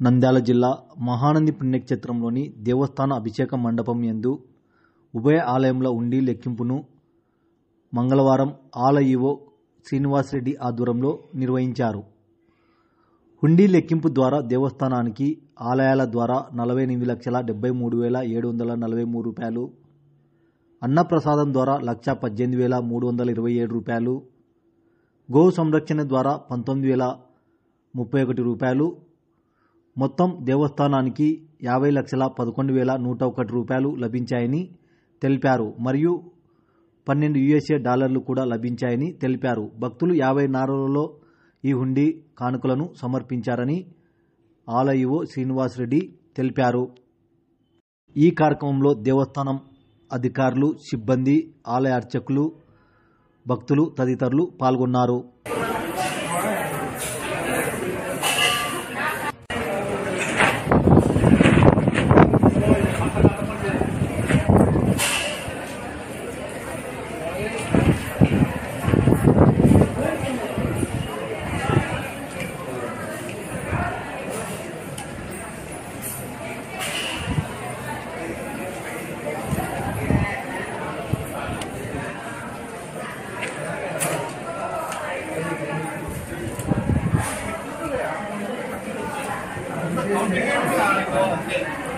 నంద్యాల జిల్లా మహానంది పుణ్యక్షేత్రంలోని దేవస్థాన అభిషేక మండపం యందు ఉభయ ఆలయంలో హుండీ లెక్కింపును మంగళవారం ఆలయ ఈవో శ్రీనివాసరెడ్డి ఆధ్వర్యంలో నిర్వహించారు. హుండీ లెక్కింపు ద్వారా దేవస్థానానికి ఆలయాల ద్వారా 48,73,743 రూపాయలు, అన్నప్రసాదం ద్వారా 1,18,327 రూపాయలు, గో సంరక్షణ ద్వారా 19,031 రూపాయలు, మొత్తం దేవస్థానానికి 50,11,101 రూపాయలు లభించాయని తెలిపారు. మరియు $12 కూడా లభించాయని తెలిపారు. భక్తులు 50 నారాలలో ఈ హుండీ కానుకలను సమర్పించారని ఆలయ ఈవో శ్రీనివాసరెడ్డి తెలిపారు. ఈ కార్యక్రమంలో దేవస్థానం అధికారులు, సిబ్బంది, ఆలయ అర్చకులు, భక్తులు తదితరులు పాల్గొన్నారు. Okay.